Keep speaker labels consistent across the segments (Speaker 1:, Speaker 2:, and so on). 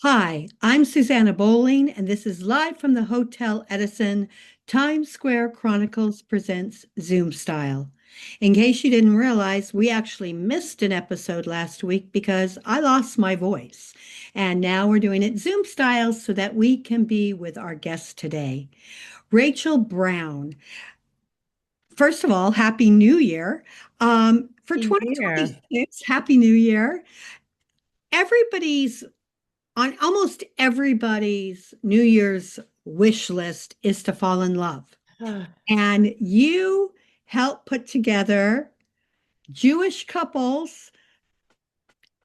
Speaker 1: Hi, I'm Susanna Bowling, and this is live from the Hotel Edison. Times Square Chronicles presents Zoom Style. In case you didn't realize, we actually missed an episode last week because I lost my voice. And now we're doing it Zoom style so that we can be with our guest today, Rachel Brown. First of all, Happy New Year. For
Speaker 2: Happy New Year.
Speaker 1: 2026, Happy New Year. Everybody's on almost everybody's New Year's wish list is to fall in love. And you help put together Jewish couples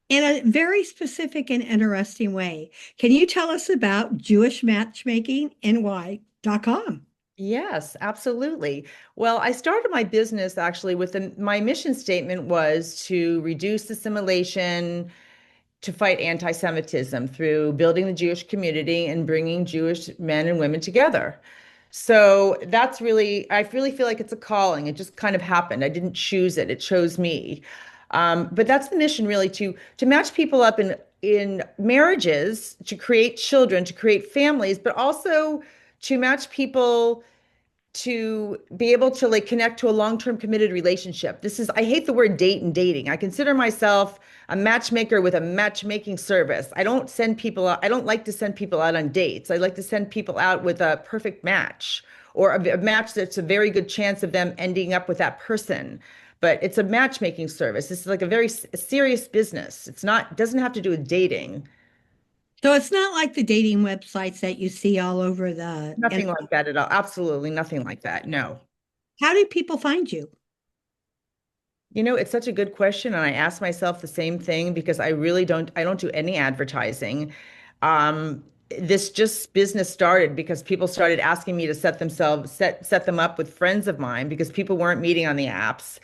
Speaker 1: in a very specific and interesting way. Can you tell us about Jewish matchmaking NY.com?
Speaker 2: Yes, absolutely. Well, I started my business actually my mission statement was to reduce assimilation, to fight anti-Semitism through building the Jewish community and bringing Jewish men and women together. So I really feel like it's a calling. It just kind of happened. I didn't choose it. It chose me. But that's the mission really to match people up in marriages, to create children, to create families, but also to match people to be able to like connect to a long-term committed relationship. I hate the word date and dating. I consider myself a matchmaker with a matchmaking service. I don't like to send people out on dates. I like to send people out with a perfect match or a match that's a very good chance of them ending up with that person. But it's a matchmaking service. This is like a very serious business. It doesn't have to do with dating.
Speaker 1: So it's not like the dating websites that you see all over the
Speaker 2: Nothing
Speaker 1: internet.
Speaker 2: like that at all. Absolutely nothing like that. No.
Speaker 1: How do people find you?
Speaker 2: You know, it's such a good question, and I ask myself the same thing because I don't do any advertising. This just business started because people started asking me to set them up with friends of mine because people weren't meeting on the apps.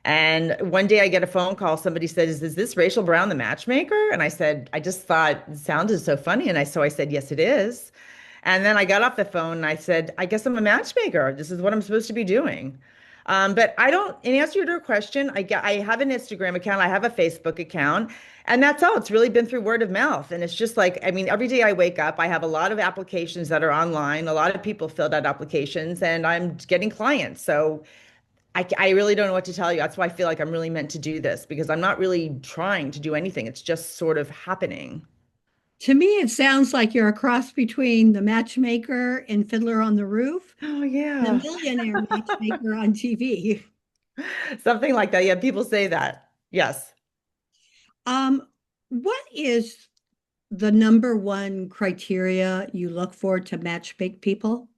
Speaker 2: And one day I get a phone call. Somebody said, "Is this Rachel Brown, the matchmaker?" And I said, I just thought it sounded so funny, and I said, "Yes, it is." And then I got off the phone and I said, "I guess I'm a matchmaker. This is what I'm supposed to be doing." But I don't, in answer to your question, I have an Instagram account, I have a Facebook account, and that's all. It's really been through word of mouth. And it's just like, I mean, every day I wake up, I have a lot of applications that are online. A lot of people filled out applications, and I'm getting clients. So I really don't know what to tell you. That's why I feel like I'm really meant to do this because I'm not really trying to do anything. It's just sort of happening.
Speaker 1: To me, it sounds like you're a cross between the matchmaker in Fiddler on the Roof
Speaker 2: Oh,
Speaker 1: and
Speaker 2: yeah.
Speaker 1: the millionaire matchmaker on TV.
Speaker 2: Something like that. Yeah, people say that. Yes.
Speaker 1: Um, what is the number one criteria you look for to matchmake people?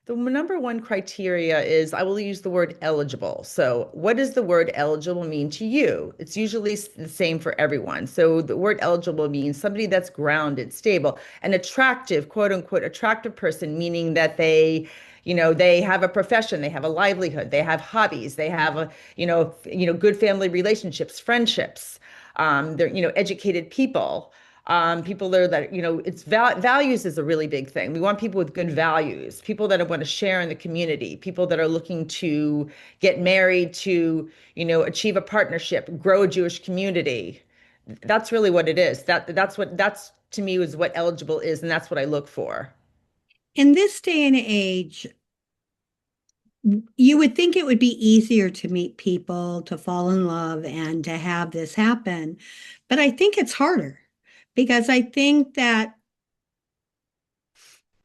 Speaker 2: The number one criteria is I will use the word eligible. So, what does the word eligible mean to you? It's usually the same for everyone. So, the word eligible means somebody that's grounded, stable, an attractive, quote unquote, attractive person, meaning that they have a profession, they have a livelihood, they have hobbies, they have good family relationships, friendships. They're educated people. People there that, values is a really big thing. We want people with good values, people that want to share in the community, people that are looking to get married, to, achieve a partnership, grow a Jewish community. That's really what it is. That's to me is what eligible is, and that's what I look for.
Speaker 1: In this day and age, you would think it would be easier to meet people, to fall in love, and to have this happen. But I think it's harder because I think that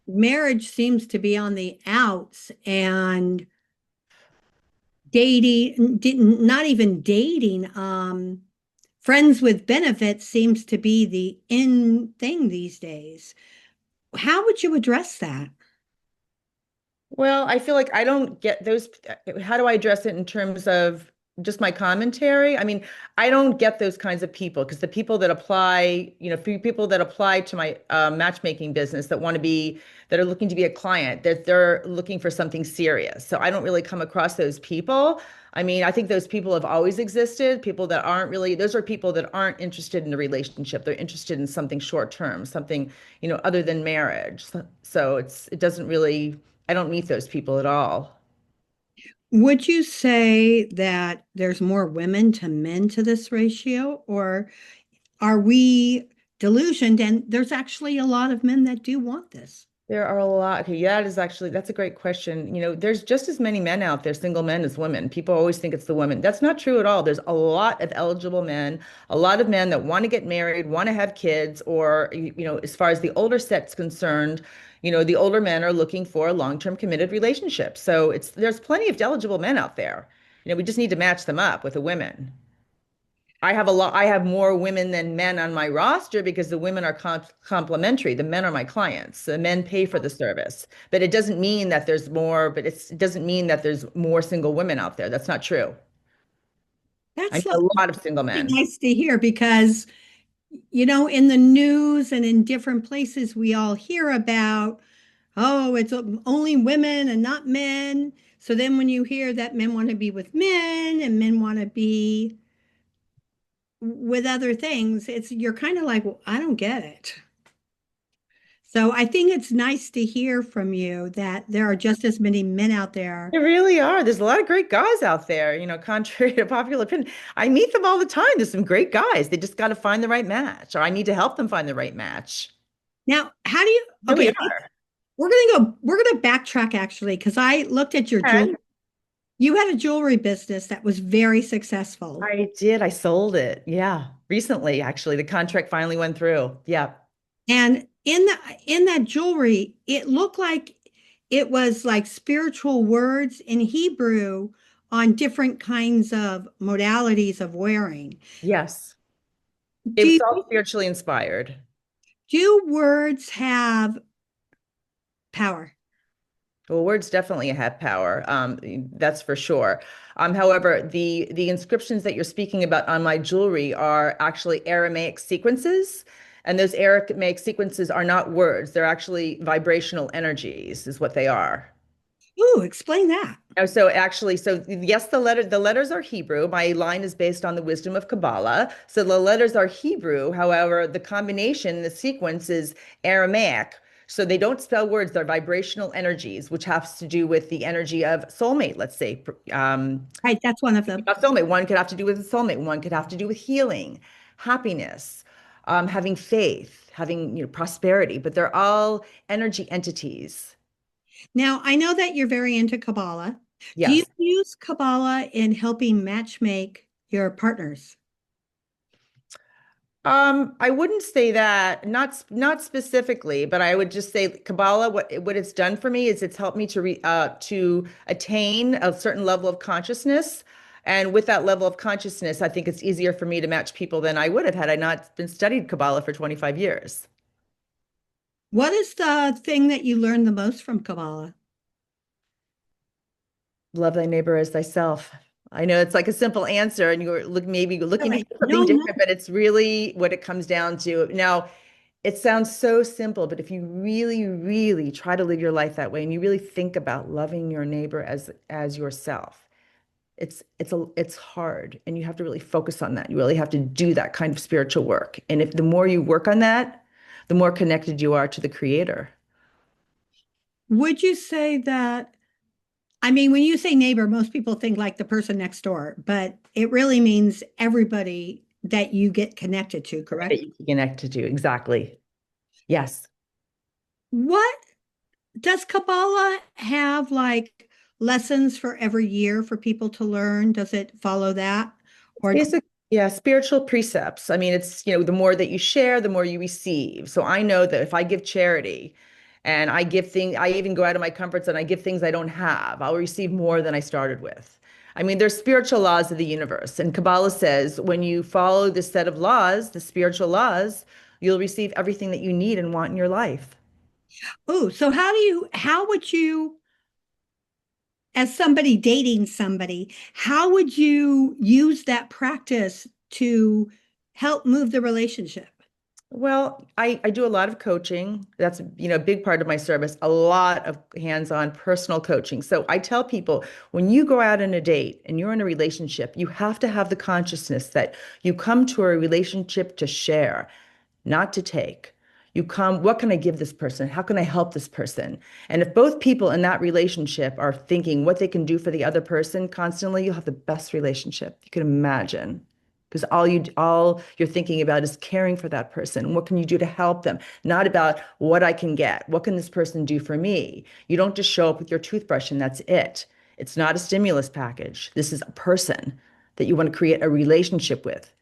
Speaker 1: marriage seems to be on the outs and dating, not even dating, friends with benefits seems to be the in thing these days. How would you address that?
Speaker 2: Well, I feel like I don't get those. How do I address it in terms of just my commentary? I mean, I don't get those kinds of people because the people that apply, few people that apply to my matchmaking business that are looking to be a client, that they're looking for something serious. So I don't really come across those people. I mean, I think those people have always existed. Those are people that aren't interested in a relationship. They're interested in something short term, something, other than marriage. So it doesn't really. I don't meet those people at all.
Speaker 1: Would you say that there's more women to men to this ratio, or are we delusioned, and there's actually a lot of men that do want this.
Speaker 2: There are a lot. Okay, yeah, that's a great question. There's just as many men out there, single men, as women. People always think it's the women. That's not true at all. There's a lot of eligible men, a lot of men that want to get married, want to have kids, or, as far as the older set's concerned, the older men are looking for a long-term committed relationship. So there's plenty of eligible men out there. We just need to match them up with the women. I have more women than men on my roster because the women are complementary. The men are my clients. The men pay for the service. But it doesn't mean that there's more, but it doesn't mean that there's more single women out there. That's not true. I
Speaker 1: That's
Speaker 2: know a lot of single
Speaker 1: really
Speaker 2: men.
Speaker 1: nice to hear because, in the news and in different places, we all hear about, oh, it's only women and not men. So then when you hear that men want to be with men and men want to be with other things, you're kind of like, well, I don't get it. So I think it's nice to hear from you that there are just as many men out there.
Speaker 2: There really are. There's a lot of great guys out there, contrary to popular opinion. I meet them all the time. There's some great guys. They just got to find the right match, or I need to help them find the right match.
Speaker 1: Now, how do you,
Speaker 2: Really
Speaker 1: okay,
Speaker 2: are.
Speaker 1: we're going to backtrack actually, because I looked at your
Speaker 2: Okay.
Speaker 1: jewelry. You had a jewelry business that was very successful.
Speaker 2: I did. I sold it. Yeah. Recently, actually, the contract finally went through. Yeah.
Speaker 1: And in that jewelry, it looked like it was like spiritual words in Hebrew on different kinds of modalities of wearing.
Speaker 2: Yes. It
Speaker 1: Do
Speaker 2: was
Speaker 1: you,
Speaker 2: all spiritually inspired.
Speaker 1: do words have power?
Speaker 2: Well, words definitely have power. That's for sure. However, the inscriptions that you're speaking about on my jewelry are actually Aramaic sequences, and those Aramaic sequences are not words. They're actually vibrational energies, is what they are.
Speaker 1: Ooh, explain that.
Speaker 2: Oh, so actually, so yes, the letters are Hebrew. My line is based on the wisdom of Kabbalah. So the letters are Hebrew. However, the combination, the sequence is Aramaic. So they don't spell words, they're vibrational energies, which has to do with the energy of soulmate, let's say.
Speaker 1: Right, that's one of them.
Speaker 2: A soulmate. One could have to do with a soulmate, one could have to do with healing, happiness, having faith, having prosperity, but they're all energy entities.
Speaker 1: Now, I know that you're very into Kabbalah. Do you
Speaker 2: Yes.
Speaker 1: use Kabbalah in helping matchmake your partners?
Speaker 2: I wouldn't say that, not specifically, but I would just say Kabbalah, what it's done for me is it's helped me to attain a certain level of consciousness. And with that level of consciousness, I think it's easier for me to match people than I would have had I not been studied Kabbalah for 25 years.
Speaker 1: What is the thing that you learned the most from Kabbalah?
Speaker 2: Love thy neighbor as thyself. I know it's like a simple answer, and you're maybe looking to
Speaker 1: Really?
Speaker 2: hear
Speaker 1: No,
Speaker 2: something
Speaker 1: no.
Speaker 2: different, but it's really what it comes down to. Now, it sounds so simple, but if you really, really try to live your life that way, and you really think about loving your neighbor as yourself, it's hard, and you have to really focus on that. You really have to do that kind of spiritual work. And if the more you work on that, the more connected you are to the creator.
Speaker 1: Would you say that? I mean, when you say neighbor, most people think like the person next door, but it really means everybody that you get connected to,
Speaker 2: That
Speaker 1: correct?
Speaker 2: you can connect to exactly. Yes.
Speaker 1: What does Kabbalah have like lessons for every year for people to learn? Does it follow that? Or
Speaker 2: Basic, yeah, spiritual precepts. I mean, it's, the more that you share, the more you receive. So I know that if I give charity and I give things, I even go out of my comfort zone, I give things I don't have, I'll receive more than I started with. I mean, there's spiritual laws of the universe. And Kabbalah says when you follow this set of laws, the spiritual laws, you'll receive everything that you need and want in your life.
Speaker 1: oh, so how would you, as somebody dating somebody, how would you use that practice to help move the relationship?
Speaker 2: Well, I do a lot of coaching. That's, a big part of my service, a lot of hands-on personal coaching. So I tell people when you go out on a date and you're in a relationship, you have to have the consciousness that you come to a relationship to share, not to take. You come, what can I give this person? How can I help this person? And if both people in that relationship are thinking what they can do for the other person constantly, you'll have the best relationship you can imagine. because all you're thinking about is caring for that person. What can you do to help them? Not about what I can get. What can this person do for me? You don't just show up with your toothbrush and that's it. It's not a stimulus package. This is a person that you want to create a relationship with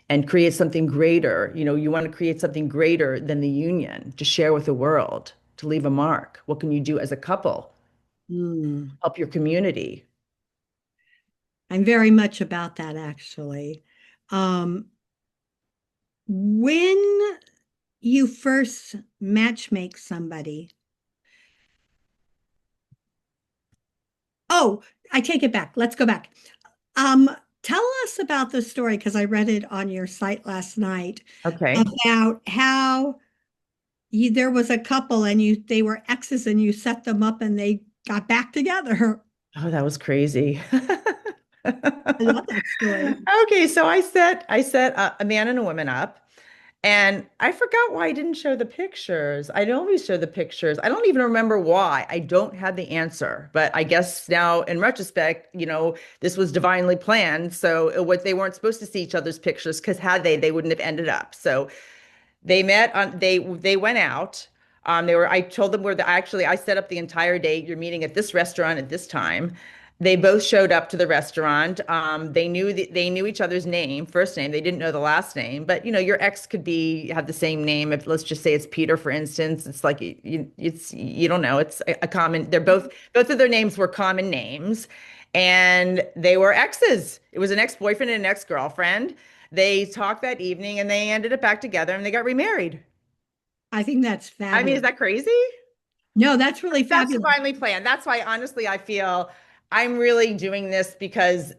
Speaker 2: and create something greater. You want to create something greater than the union to share with the world, to leave a mark. What can you do as a couple?
Speaker 1: Mm.
Speaker 2: Help your community.
Speaker 1: I'm very much about that actually. Um, when you first matchmake somebody, oh, I take it back. Let's go back. Um, Tell us about the story because I read it on your site last night
Speaker 2: Okay.
Speaker 1: about how there was a couple and they were exes and you set them up and they got back together.
Speaker 2: Oh, that was crazy.
Speaker 1: I love that story.
Speaker 2: Okay, so I set a man and a woman up, and I forgot why I didn't show the pictures. I'd always show the pictures. I don't even remember why. I don't have the answer, but I guess now in retrospect, this was divinely planned. So what they weren't supposed to see each other's pictures because had they wouldn't have ended up. So they met on they went out. I told them I set up the entire date. You're meeting at this restaurant at this time. They both showed up to the restaurant. They knew each other's first name. They didn't know the last name, but your ex could have the same name. If let's just say it's Peter, for instance, it's like you don't know. It's a common. They're both of their names were common names, and they were exes. It was an ex-boyfriend and an ex-girlfriend. They talked that evening and they ended up back together and they got remarried.
Speaker 1: I think that's
Speaker 2: I mean, is
Speaker 1: fabulous.
Speaker 2: that crazy?
Speaker 1: No, that's really
Speaker 2: That's
Speaker 1: fabulous.
Speaker 2: divinely planned. That's why, honestly, I feel I'm really doing this because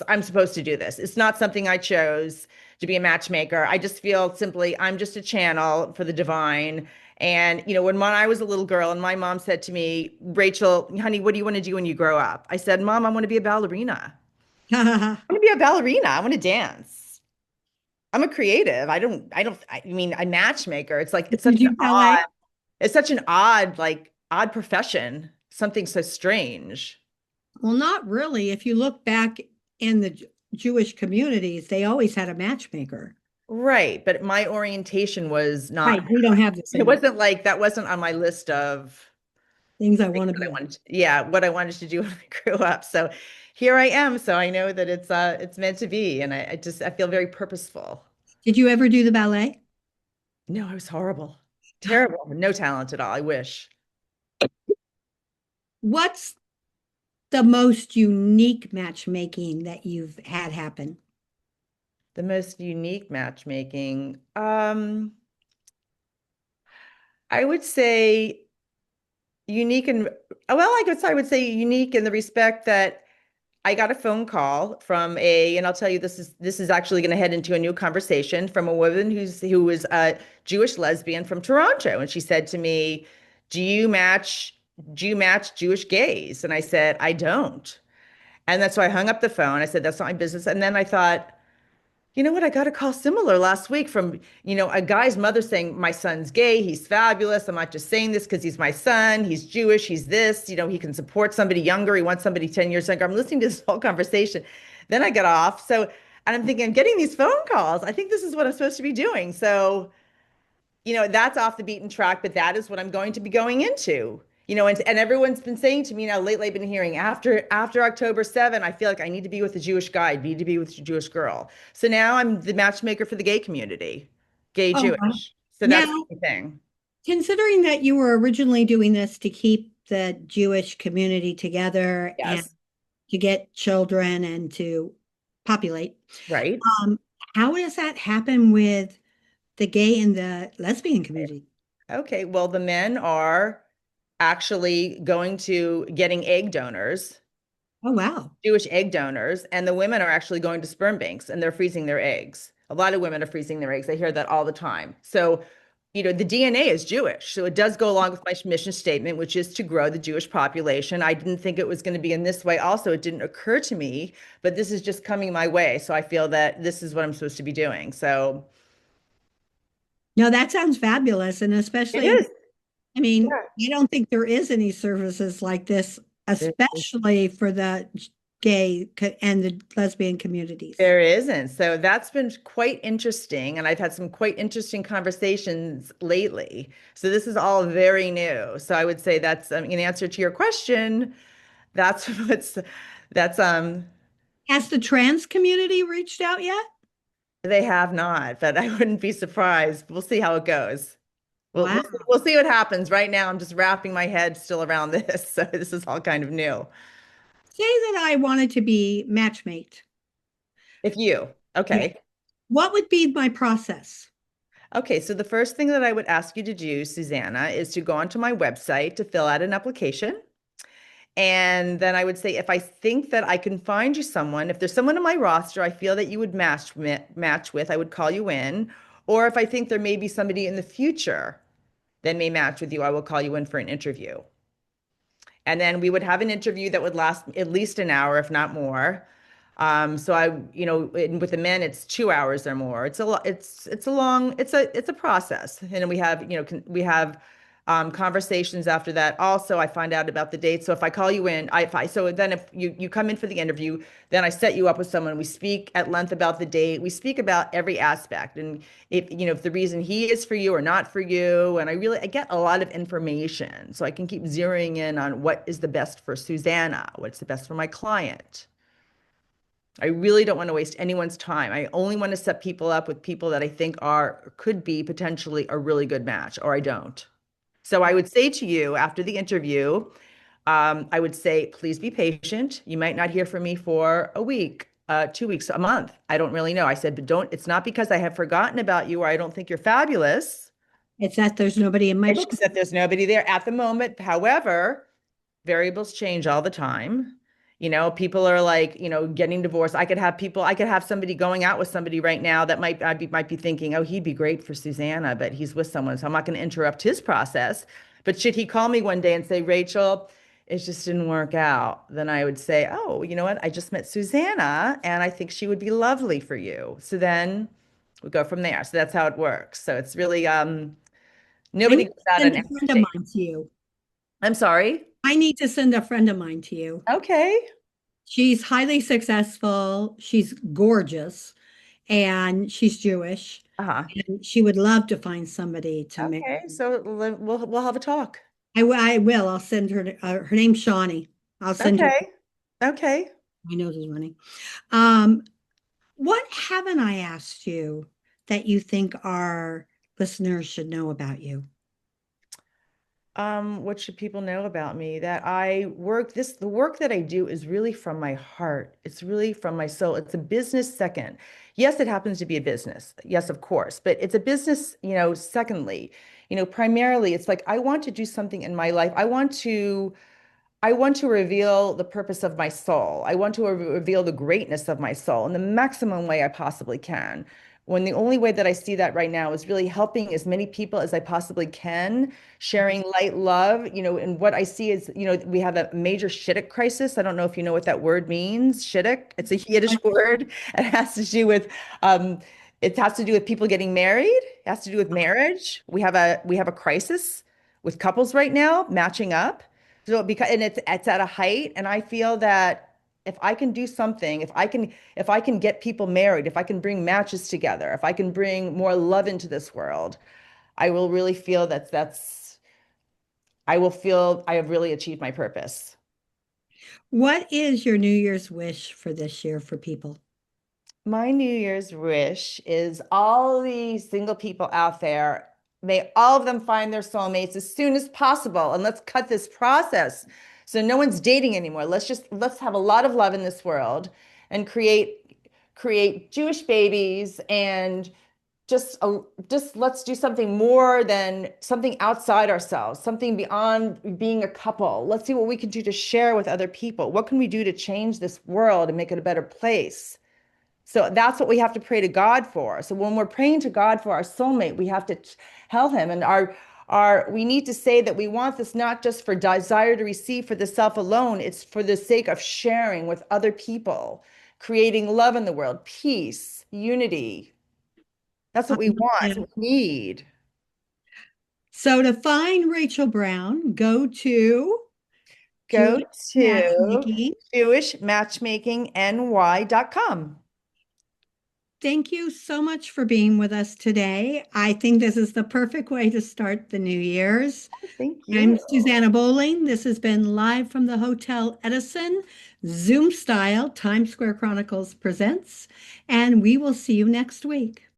Speaker 2: I'm supposed to do this. It's not something I chose to be a matchmaker. I just feel simply I'm just a channel for the divine. And, when I was a little girl and my mom said to me, Rachel, honey, what do you want to do when you grow up? I said, Mom, I want to be a ballerina. I want to be a ballerina. I want to dance. I'm a creative. I mean, a matchmaker.
Speaker 1: Did you ballet?
Speaker 2: it's such an odd profession, something so strange.
Speaker 1: Well, not really. If you look back in the Jewish communities, they always had a matchmaker.
Speaker 2: Right. But my orientation was not,
Speaker 1: Right. We don't have the
Speaker 2: it
Speaker 1: same
Speaker 2: wasn't like that wasn't on my list of
Speaker 1: things I
Speaker 2: things
Speaker 1: want to
Speaker 2: that I
Speaker 1: be.
Speaker 2: wanted yeah, what I wanted to do when I grew up. So here I am. So I know that it's meant to be. And I feel very purposeful.
Speaker 1: Did you ever do the ballet?
Speaker 2: No, I was horrible. Terrible. No talent at all. I wish.
Speaker 1: What's the most unique matchmaking that you've had happen?
Speaker 2: The most unique matchmaking. I would say unique and well, I would say unique in the respect that I got a phone call and I'll tell you this is actually going to head into a new conversation from a woman who was a Jewish lesbian from Toronto, and she said to me, "Do you match do you match Jewish gays?" And I said, "I don't." And that's why I hung up the phone. I said, "That's not my business." And then I thought, you know what? I got a call similar last week from, a guy's mother saying, my son's gay. He's fabulous. I'm not just saying this because he's my son. He's Jewish. He's this. He can support somebody younger. He wants somebody 10 years younger. I'm listening to this whole conversation. Then I get off. So, and I'm thinking, I'm getting these phone calls. I think this is what I'm supposed to be doing. So, that's off the beaten track, but that is what I'm going to be going into. And everyone's been saying to me now lately, I've been hearing after October 7, I feel like I need to be with a Jewish guy, I need to be with a Jewish girl. So now I'm the matchmaker for the gay community, gay
Speaker 1: Oh, wow.
Speaker 2: Jewish. So that's
Speaker 1: Now,
Speaker 2: the thing.
Speaker 1: considering that you were originally doing this to keep the Jewish community together and
Speaker 2: Yes.
Speaker 1: to get children and to populate,
Speaker 2: Right.
Speaker 1: um, how does that happen with the gay and the lesbian community?
Speaker 2: Okay. Well, the men are actually going to getting egg donors,
Speaker 1: Oh, wow.
Speaker 2: Jewish egg donors, and the women are actually going to sperm banks and they're freezing their eggs. A lot of women are freezing their eggs. I hear that all the time. So, the DNA is Jewish. So it does go along with my mission statement, which is to grow the Jewish population. I didn't think it was going to be in this way. Also, it didn't occur to me, but this is just coming my way. So I feel that this is what I'm supposed to be doing. So
Speaker 1: No, that sounds fabulous. And
Speaker 2: it
Speaker 1: especially,
Speaker 2: is.
Speaker 1: I mean,
Speaker 2: Yeah.
Speaker 1: I don't think there is any services like this,
Speaker 2: There is.
Speaker 1: especially for the and the lesbian communities.
Speaker 2: There isn't. So that's been quite interesting. And I've had some quite interesting conversations lately. So this is all very new. So I would say that's in answer to your question, that's that's
Speaker 1: Has the trans community reached out yet?
Speaker 2: they have not, but I wouldn't be surprised. We'll see how it goes. We'll
Speaker 1: Wow.
Speaker 2: we'll see, we'll see what happens. Right now, I'm just wrapping my head still around this. So this is all kind of new.
Speaker 1: Say that I wanted to be matchmate.
Speaker 2: If you,
Speaker 1: Yeah.
Speaker 2: okay.
Speaker 1: What would be my process?
Speaker 2: Okay, so the first thing that I would ask you to do, Susanna, is to go onto my website to fill out an application. And then I would say, if I think that I can find you someone, if there's someone on my roster I feel that you would match with, I would call you in. Or if I think there may be somebody in the future that may match with you, I will call you in for an interview. And then we would have an interview that would last at least an hour, if not more. So with the men, it's 2 hours or more. It's a process. And then we have, we have conversations after that. Also, I find out about the date. So if I call you in, so then if you come in for the interview, then I set you up with someone. We speak at length about the date. We speak about every aspect. And if the reason he is for you or not for you. And I get a lot of information. So I can keep zeroing in on what is the best for Susanna, what's the best for my client. I really don't want to waste anyone's time. I only want to set people up with people that I think could be potentially a really good match, or I don't. So I would say to you after the interview, I would say, please be patient. You might not hear from me for a week, 2 weeks, a month. I don't really know. I said, but it's not because I have forgotten about you or I don't think you're fabulous.
Speaker 1: It's that there's nobody in my
Speaker 2: It's just that there's nobody there at the moment. However, variables change all the time. People are like, getting divorced. I could have somebody going out with somebody right now that might be thinking, oh, he'd be great for Susanna, but he's with someone. So I'm not going to interrupt his process. But should he call me one day and say, Rachel, it just didn't work out, then I would say, oh, you know what? I just met Susanna and I think she would be lovely for you. So then we go from there. So that's how it works. So it's really,
Speaker 1: I
Speaker 2: nobody
Speaker 1: need
Speaker 2: goes
Speaker 1: to
Speaker 2: out
Speaker 1: send
Speaker 2: on
Speaker 1: a friend of
Speaker 2: empty.
Speaker 1: mine to you.
Speaker 2: I'm sorry.
Speaker 1: I need to send a friend of mine to you.
Speaker 2: Okay.
Speaker 1: She's highly successful. She's gorgeous and she's Jewish.
Speaker 2: Uh-huh.
Speaker 1: And she would love to find somebody to marry.
Speaker 2: Okay, so we'll have a talk.
Speaker 1: I will. I'll send her. Her name's Shawnee. I'll send you.
Speaker 2: Okay. Okay.
Speaker 1: My nose is running. Um, what haven't I asked you that you think our listeners should know about you?
Speaker 2: What should people know about me? That the work that I do is really from my heart. It's really from my soul. It's a business second. Yes, it happens to be a business. Yes, of course, but it's a business, secondly. Primarily, it's like I want to do something in my life. I want to reveal the purpose of my soul. I want to reveal the greatness of my soul in the maximum way I possibly can. When the only way that I see that right now is really helping as many people as I possibly can, sharing light, love, and what I see is, we have a major shidduch crisis. I don't know if you know what that word means, shidduch. It's a Yiddish word. It has to do with, um, it has to do with people getting married. It has to do with marriage. We have a crisis with couples right now matching up. So because and it's at a height, and I feel that if I can do something, if I can get people married, if I can bring matches together, if I can bring more love into this world, I will really feel I will feel I have really achieved my purpose.
Speaker 1: What is your New Year's wish for this year for people?
Speaker 2: My New Year's wish is all the single people out there, may all of them find their soulmates as soon as possible. And let's cut this process so no one's dating anymore. Let's have a lot of love in this world and create Jewish babies and just let's do something more than something outside ourselves, something beyond being a couple. Let's see what we can do to share with other people. What can we do to change this world and make it a better place? So that's what we have to pray to God for. So when we're praying to God for our soulmate, we have to tell him, and we need to say that we want this not just for desire to receive for the self alone, it's for the sake of sharing with other people, creating love in the world, peace, unity. That's what we want,
Speaker 1: Yeah.
Speaker 2: that's what we need.
Speaker 1: So to find Rachel Brown, go to
Speaker 2: Go
Speaker 1: Jewish
Speaker 2: to
Speaker 1: matchmaking.
Speaker 2: jewishmatchmakingny.com.
Speaker 1: Thank you so much for being with us today. I think this is the perfect way to start the New Year's.
Speaker 2: Thank
Speaker 1: I'm
Speaker 2: you.
Speaker 1: Susanna Bowling. This has been live from the Hotel Edison, Zoom style, Times Square Chronicles presents, and we will see you next week.